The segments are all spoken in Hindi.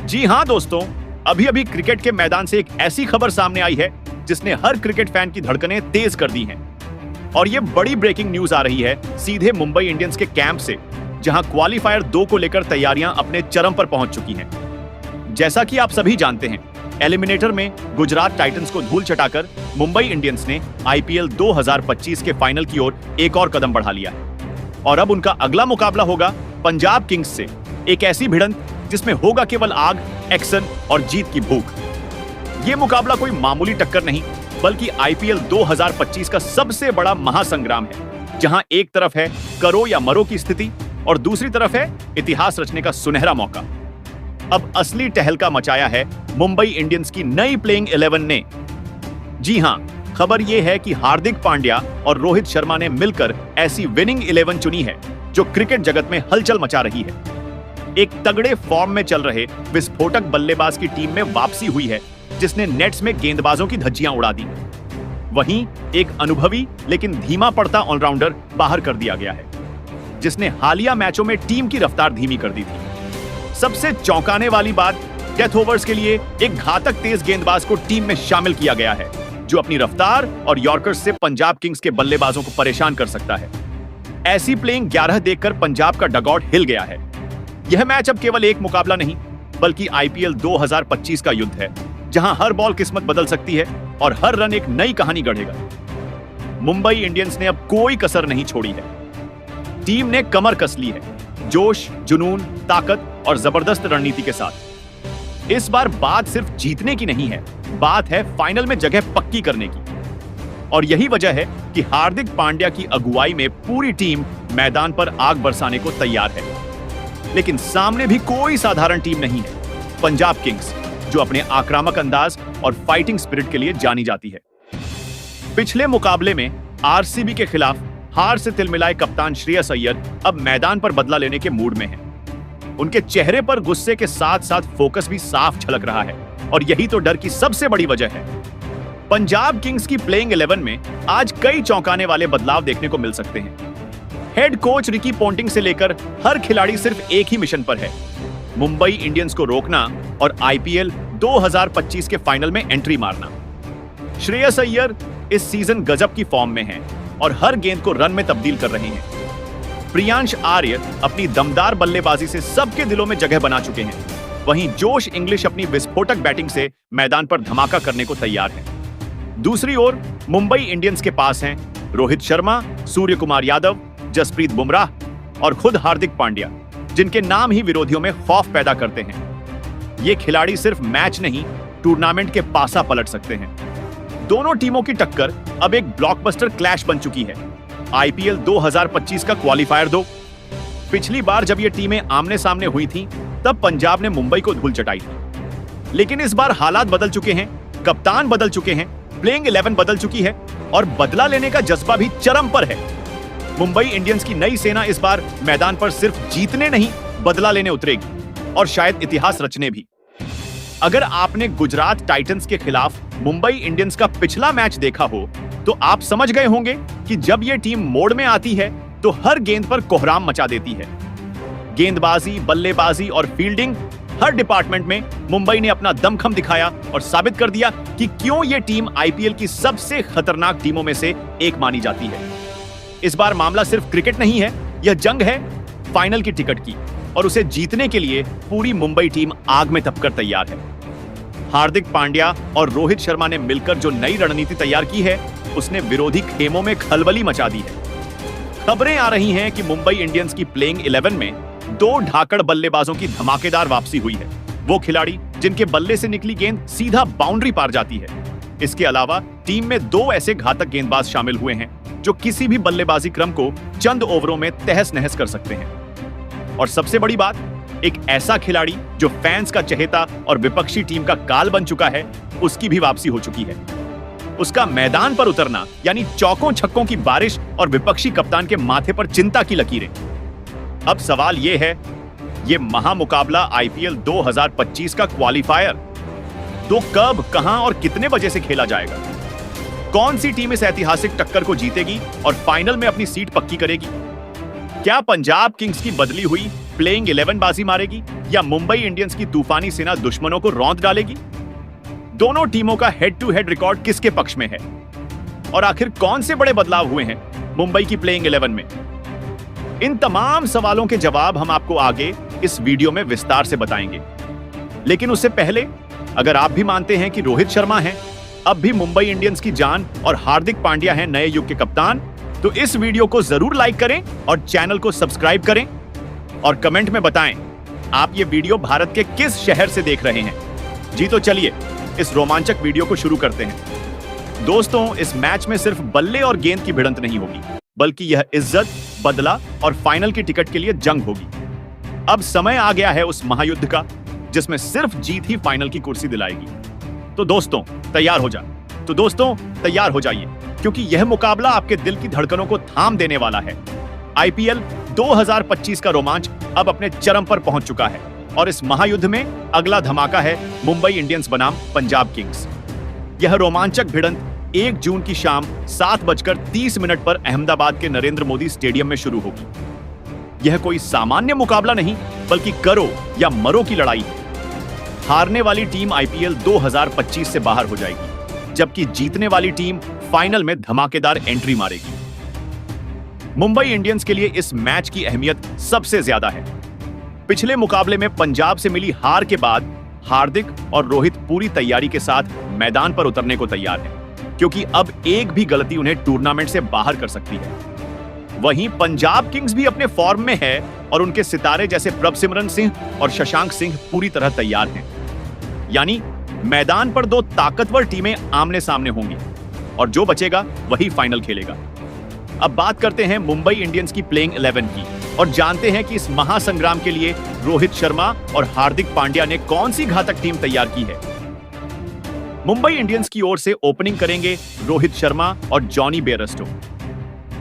जी हां दोस्तों, अभी अभी क्रिकेट के मैदान से एक ऐसी खबर सामने आई है जिसने हर क्रिकेट फैन की धड़कनें तेज कर दी हैं। और ये बड़ी ब्रेकिंग न्यूज आ रही है सीधे मुंबई इंडियंस के कैंप से, जहां क्वालीफायर 2 को लेकर तैयारियां अपने चरम पर पहुंच चुकी हैं। जैसा कि आप सभी जानते हैं, एलिमिनेटर में गुजरात टाइटंस को धूल चटाकर मुंबई इंडियंस ने आईपीएल 2025 के फाइनल की ओर एक और कदम बढ़ा लिया है। और अब उनका अगला मुकाबला होगा पंजाब किंग्स से, एक ऐसी भिड़ंत जिसमें होगा केवल आग, एक्शन और जीत की भूख। यह मुकाबला कोई मामूली टक्कर नहीं, बल्कि आईपीएल 2025 का सबसे बड़ा महासंग्राम है, जहां एक तरफ है करो या मरो की स्थिति और दूसरी तरफ है इतिहास रचने का सुनहरा मौका। अब असली टहलका मचाया है मुंबई इंडियंस की नई प्लेइंग 11 ने। जी हां, खबर यह है कि हार्दिक पांड्या और रोहित शर्मा ने मिलकर ऐसी विनिंग 11 चुनी है जो क्रिकेट जगत में हलचल मचा रही है। एक तगड़े फॉर्म में चल रहे विस्फोटक बल्लेबाज की टीम में वापसी हुई है, जिसने नेट्स में गेंदबाजों की धज्जियां उड़ा दी। वहीं एक अनुभवी लेकिन धीमा पड़ता ऑलराउंडर बाहर कर दिया गया है, जिसने हालिया मैचों में टीम की रफ्तार धीमी कर दी थी। सबसे चौंकाने वाली बात, डेथ ओवर्स के लिए एक घातक तेज गेंदबाज को टीम में शामिल किया गया है, जो अपनी रफ्तार और यॉर्कर्स से पंजाब किंग्स के बल्लेबाजों को परेशान कर सकता है। ऐसी प्लेइंग 11 देखकर पंजाब का डगआउट हिल गया है। यह मैच अब केवल एक मुकाबला नहीं, बल्कि आईपीएल 2025 का युद्ध है, जहां हर बॉल किस्मत बदल सकती है और हर रन एक नई कहानी गढ़ेगा। मुंबई इंडियंस ने अब कोई कसर नहीं छोड़ी है। टीम ने कमर कस ली है, जोश, जुनून, ताकत और जबरदस्त रणनीति के साथ। इस बार बात सिर्फ जीतने की नहीं है, बात है फाइनल में जगह पक्की करने की। और यही वजह है कि हार्दिक पांड्या की अगुवाई में पूरी टीम मैदान पर आग बरसाने को तैयार है। लेकिन सामने भी कोई साधारण टीम नहीं है, पंजाब किंग्स, जो अपने आक्रामक अंदाज और फाइटिंग स्पिरिट के लिए जानी जाती है। पिछले मुकाबले में आरसीबी के खिलाफ हार से तिलमिलाए कप्तान श्रेयस अय्यर अब मैदान पर बदला लेने के मूड में हैं। उनके चेहरे पर गुस्से के साथ साथ फोकस भी साफ झलक रहा है, और यही तो डर की सबसे बड़ी वजह है। पंजाब किंग्स की प्लेइंग 11 में आज कई चौंकाने वाले बदलाव देखने को मिल सकते हैं। हेड कोच रिकी पोंटिंग से लेकर हर खिलाड़ी सिर्फ एक ही मिशन पर है, मुंबई इंडियंस को रोकना और आईपीएल 2025 के फाइनल में एंट्री मारना। श्रेयस अय्यर इस सीजन गजब की फॉर्म में हैं और हर गेंद को रन में तब्दील कर रहे हैं। प्रियांश आर्य अपनी दमदार बल्लेबाजी से सबके दिलों में जगह बना चुके हैं। वहीं जोश इंग्लिश अपनी विस्फोटक बैटिंग से मैदान पर धमाका करने को तैयार है। दूसरी ओर मुंबई इंडियंस के पास हैं रोहित शर्मा, सूर्य कुमार यादव, जसप्रीत बुमराह और खुद हार्दिक पांड्या, जिनके नाम ही विरोधियों में खौफ पैदा करते हैं। ये खिलाड़ी सिर्फ मैच नहीं, टूर्नामेंट के पासा पलट सकते हैं। दोनों टीमों की टक्कर अब एक ब्लॉकबस्टर क्लैश बन चुकी है। आईपीएल 2025 का क्वालीफायर 2। पिछली बार जब ये टीमें आमने सामने हुई थीं, तब पंजाब ने मुंबई को धूल चटाई थी। लेकिन इस बार हालात बदल चुके हैं, कप्तान बदल चुके हैं, प्लेइंग 11 बदल चुकी है और बदला लेने का जज्बा भी चरम पर है। मुंबई इंडियंस की नई सेना इस बार मैदान पर सिर्फ जीतने नहीं, बदला लेने उतरेगी, और शायद इतिहास रचने भी। अगर आपने गुजरात टाइटंस के खिलाफ मुंबई इंडियंस का पिछला मैच देखा हो, तो आप समझ गए होंगे कि जब यह टीम मोड में आती है तो हर गेंद पर कोहराम मचा देती है। गेंदबाजी, बल्लेबाजी और फील्डिंग, हर डिपार्टमेंट में मुंबई ने अपना दमखम दिखाया और साबित कर दिया कि क्यों यह टीम आईपीएल की सबसे खतरनाक टीमों में से एक मानी जाती है। इस बार मामला सिर्फ क्रिकेट नहीं है, यह जंग है फाइनल की टिकट की, और उसे जीतने के लिए पूरी मुंबई टीम आग में तपकर तैयार है। हार्दिक पांड्या और रोहित शर्मा ने मिलकर जो नई रणनीति तैयार की है, उसने विरोधी खेमों में खलबली मचा दी है। खबरें आ रही हैं कि मुंबई इंडियंस की प्लेइंग 11 में 2 ढाकड़ बल्लेबाजों की धमाकेदार वापसी हुई है, वो खिलाड़ी जिनके बल्ले से निकली गेंद सीधा बाउंड्री पार जाती है। इसके अलावा टीम में 2 ऐसे घातक गेंदबाज शामिल हुए हैं जो किसी भी बल्लेबाजी क्रम को चंद ओवरों में तहस नहस कर सकते हैं। और सबसे बड़ी बात, एक ऐसा खिलाड़ी जो फैंस का चहेता और विपक्षी टीम का काल बन चुका है, उसकी भी वापसी हो चुकी है। उसका मैदान पर उतरना यानी चौकों छक्कों की बारिश और विपक्षी कप्तान के माथे पर चिंता की लकीरें। अब सवाल यह है, यह महामुकाबला आईपीएल 2025 का क्वालीफायर तो कब, कहां और कितने बजे से खेला जाएगा? कौन सी टीम इस ऐतिहासिक टक्कर को जीतेगी और फाइनल में अपनी सीट पक्की करेगी? क्या पंजाब किंग्स की बदली हुई प्लेइंग 11 बाजी मारेगी या मुंबई इंडियंस की तूफानी सेना दुश्मनों को रौंद डालेगी? दोनों टीमों का हेड टू हेड रिकॉर्ड किसके पक्ष में है? और आखिर कौन से बड़े बदलाव हुए हैं मुंबई की प्लेइंग 11 में? इन तमाम सवालों के जवाब हम आपको आगे इस वीडियो में विस्तार से बताएंगे। लेकिन उससे पहले, अगर आप भी मानते हैं कि रोहित शर्मा हैं अब भी मुंबई इंडियंस की जान और हार्दिक पांड्या हैं नए युग के कप्तान, तो इस वीडियो को जरूर लाइक करें और चैनल को सब्सक्राइब करें और कमेंट में बताएं आप ये वीडियो भारत के किस शहर से देख रहे हैं। जी तो चलिए इस रोमांचक वीडियो को शुरू करते हैं। दोस्तों, इस मैच में सिर्फ बल्ले और गेंद की भिड़ंत नहीं होगी, बल्कि यह इज्जत, बदला और फाइनल की टिकट के लिए जंग होगी। अब समय आ गया है उस महायुद्ध का जिसमें सिर्फ जीत ही फाइनल की कुर्सी दिलाएगी। तो दोस्तों तैयार हो जाइए, क्योंकि यह मुकाबला आपके दिल की धड़कनों को थाम देने वाला है। आईपीएल 2025 का रोमांच अब अपने चरम पर पहुंच चुका है और इस महायुद्ध में अगला धमाका है मुंबई इंडियंस बनाम पंजाब किंग्स। यह रोमांचक भिड़ंत 1 जून की शाम 7:30 पर अहमदाबाद के नरेंद्र मोदी स्टेडियम में शुरू होगी। यह कोई सामान्य मुकाबला नहीं, बल्कि करो या मरो की लड़ाई है। हारने वाली टीम आईपीएल 2025 से बाहर हो जाएगी, जबकि जीतने वाली टीम फाइनल में धमाकेदार एंट्री मारेगी। मुंबई इंडियंस के लिए इस मैच की अहमियत सबसे ज्यादा है। पिछले मुकाबले में पंजाब से मिली हार के बाद हार्दिक और रोहित पूरी तैयारी के साथ मैदान पर उतरने को तैयार हैं, क्योंकि अब एक भी गलती उन्हें टूर्नामेंट से बाहर कर सकती है। वहीं पंजाब किंग्स भी अपने फॉर्म में है और उनके सितारे जैसे प्रभसिमरन सिंह और शशांक सिंह पूरी तरह तैयार हैं। यानी मैदान पर 2 ताकतवर टीमें आमने सामने होंगी और जो बचेगा वही फाइनल खेलेगा। अब बात करते हैं मुंबई इंडियंस की प्लेइंग 11 की और जानते हैं कि इस महासंग्राम के लिए रोहित शर्मा और हार्दिक पांड्या ने कौन सी घातक टीम तैयार की है। मुंबई इंडियंस की ओर से ओपनिंग करेंगे रोहित शर्मा और जॉनी बेयरस्टो।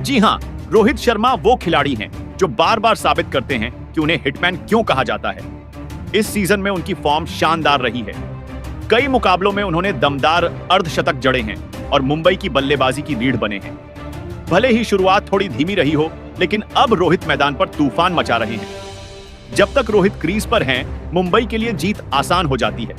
जी हां, रोहित शर्मा वो खिलाड़ी हैं जो बार बार साबित करते हैं कि उन्हें हिटमैन क्यों कहा जाता है। इस सीजन में उनकी फॉर्म शानदार रही है। कई मुकाबलों में उन्होंने दमदार अर्धशतक जड़े हैं और मुंबई की बल्लेबाजी की रीढ़ बने हैं। भले ही शुरुआत थोड़ी धीमी रही हो, लेकिन अब रोहित मैदान पर तूफान मचा रहे हैं। जब तक रोहित क्रीज पर हैं, मुंबई के लिए जीत आसान हो जाती है।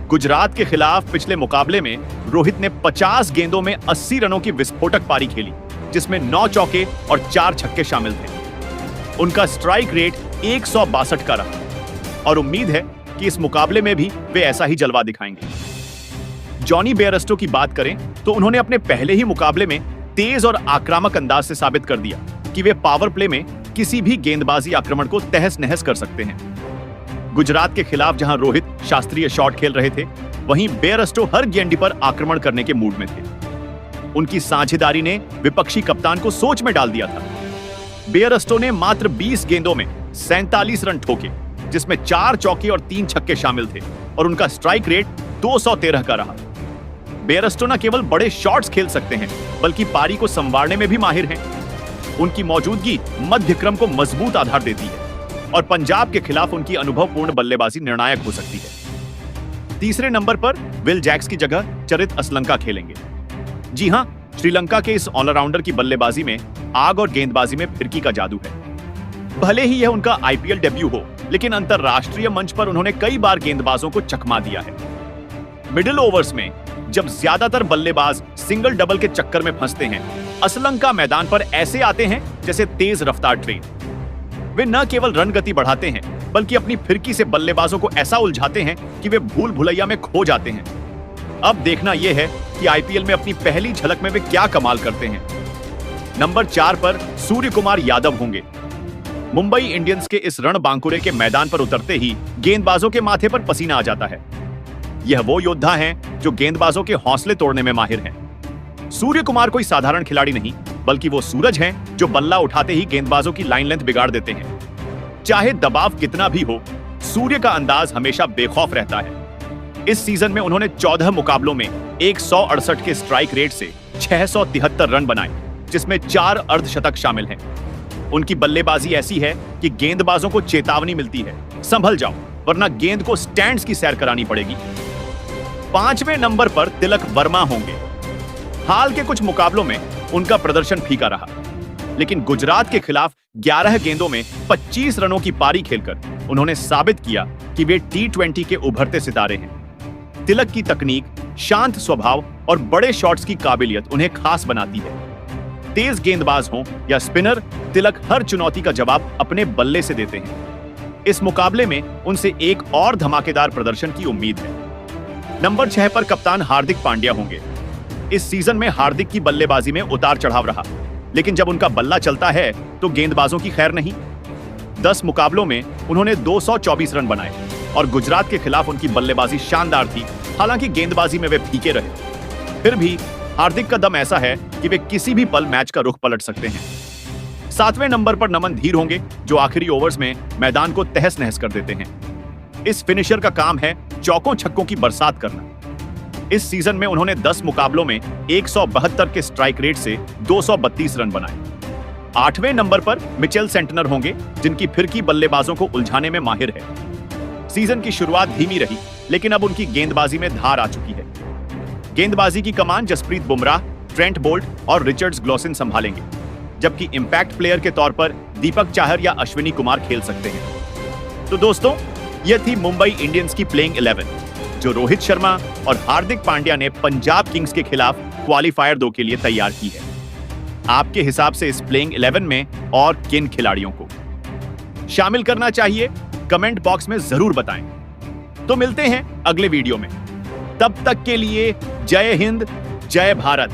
गुजरात के खिलाफ पिछले मुकाबले में रोहित ने 50 गेंदों में 80 रनों की विस्फोटक पारी खेली, जिसमें 9 चौके और 4 छक्के शामिल थे। उनका स्ट्राइक रेट 162 का रहा और उम्मीद है कि इस मुकाबले में भी वे ऐसा ही जलवा दिखाएंगे। जॉनी बेयरस्टो की बात करें तो उन्होंने अपने पहले ही मुकाबले में तेज और आक्रामक अंदाज से साबित कर दिया कि वे पावर प्ले में किसी भी गेंदबाजी आक्रमण को तहस नहस कर सकते हैं। गुजरात के खिलाफ जहां रोहित शास्त्रीय शॉट खेल रहे थे, वहीं बेयरस्टो हर गेंद पर आक्रमण करने के मूड में थे। उनकी साझेदारी ने विपक्षी कप्तान को सोच में डाल दिया था। बेयरस्टो ने मात्र 20 गेंदों में 47 रन ठोके, जिसमें 4 चौके और 3 छक्के शामिल थे और उनका स्ट्राइक रेट 213 का रहा। बेयरस्टो न केवल बड़े शॉट्स खेल सकते हैं, बल्कि पारी को संवारने में भी माहिर हैं। उनकी मौजूदगी मध्य क्रम को मजबूत आधार देती है और पंजाब के खिलाफ उनकी अनुभवपूर्ण बल्लेबाजी निर्णायक हो सकती है। तीसरे नंबर पर विल जैक्स की जगह चरित असलंका खेलेंगे। जी हां, श्रीलंका के इस ऑलराउंडर की बल्लेबाजी में आग और गेंदबाजी में फिरकी का जादू है। भले ही यह उनका आईपीएल डेब्यू हो, लेकिन अंतरराष्ट्रीय मंच पर उन्होंने कई बार गेंदबाजों को चकमा दिया है। मिडिल ओवर्स में जब ज्यादातर बल्लेबाज सिंगल डबल के चक्कर में फंसते हैं, असलंका मैदान पर ऐसे आते हैं जैसे तेज रफ्तार ट्रेन। वे न केवल रन गति बढ़ाते हैं, बल्कि अपनी फिरकी से बल्लेबाजों को ऐसा उलझाते हैं कि वे भूल भुलैया में खो जाते हैं। अब देखना यह है कि आईपीएल में अपनी पहली झलक में वे क्या कमाल करते हैं। नंबर 4 पर सूर्य कुमार यादव होंगे। मुंबई इंडियंस के इस रणबांकुरे के मैदान पर उतरते ही गेंदबाजों के माथे पर पसीना आ जाता है। यह वो योद्धा हैं जो गेंदबाजों के हौसले तोड़ने में माहिर हैं। सूर्य कुमार कोई साधारण खिलाड़ी नहीं, बल्कि वो सूरज हैं जो बल्ला उठाते ही गेंदबाजों की लाइन लेंथ बिगाड़ देते हैं। चाहे दबाव कितना भी हो, सूर्य का अंदाज हमेशा बेखौफ रहता है। इस सीजन में उन्होंने 14 मुकाबलों में 168 के स्ट्राइक रेट से 673 रन बनाए, जिसमें 4 अर्धशतक शामिल हैं। उनकी बल्लेबाजी ऐसी है कि गेंदबाजों को चेतावनी मिलती है, संभल जाओ वरना गेंद को स्टैंड्स की सैर करानी पड़ेगी। 5वें नंबर पर तिलक वर्मा होंगे। हाल के कुछ मुकाबलों में उनका प्रदर्शन फीका रहा। लेकिन गुजरात के खिलाफ 11 गेंदों में 25 रनों की पारी खेलकर उन्होंने साबित किया कि वे T20 के उभरते सितारे हैं। तिलक की तकनीक, शांत स्वभाव और बड़े शॉट्स की काबिलियत उन्हें खास बनाती है। तेज गेंदबाज हों या स्पिनर, तिलक हर चुनौती का जवाब अपने बल्ले से देते हैं। इस मुकाबले में उनसे एक और धमाकेदार प्रदर्शन की उम्मीद है। नंबर 6 पर कप्तान हार्दिक पांड्या होंगे। इस सीजन में हार्दिक की बल्लेबाजी में उतार चढ़ाव रहा, लेकिन जब उनका बल्ला चलता है तो गेंदबाजों की खैर नहीं। 10 मुकाबलों में उन्होंने 224 रन बनाए और गुजरात के खिलाफ उनकी बल्लेबाजी शानदार थी। हालांकि गेंदबाजी में वे फीके रहे, फिर भी हार्दिक का दम ऐसा है कि वे किसी भी पल मैच का रुख पलट सकते हैं। 7वें नंबर पर नमन धीर होंगे, जो आखिरी ओवर्स में मैदान को तहस नहस कर देते हैं। इस फिनिशर का काम है चौकों छक्कों की बरसात करना। इस सीजन में उन्होंने 10 मुकाबलों में 172 के स्ट्राइक रेट से 232 रन बनाए। 8वें नंबर पर मिचेल सेंटनर होंगे, जिनकी फिरकी बल्लेबाजों को उलझाने में माहिर है। सीजन की शुरुआत धीमी रही, लेकिन अब उनकी गेंदबाजी में धार आ चुकी है। गेंदबाजी की कमान जसप्रीत बुमराह, ट्रेंट बोल्ट और रिचर्ड्स ग्लॉसन संभालेंगे, जबकि इंपैक्ट प्लेयर के तौर पर दीपक चाहर या अश्विनी कुमार खेल सकते हैं। तो दोस्तों, यह थी मुंबई इंडियंस की प्लेइंग 11, जो रोहित शर्मा और हार्दिक पांड्या ने पंजाब किंग्स के खिलाफ क्वालीफायर 2 के लिए तैयार की है। आपके हिसाब से इस प्लेइंग 11 में और किन खिलाड़ियों को शामिल करना चाहिए, कमेंट बॉक्स में जरूर बताएं। तो मिलते हैं अगले वीडियो में। तब तक के लिए जय हिंद, जय भारत।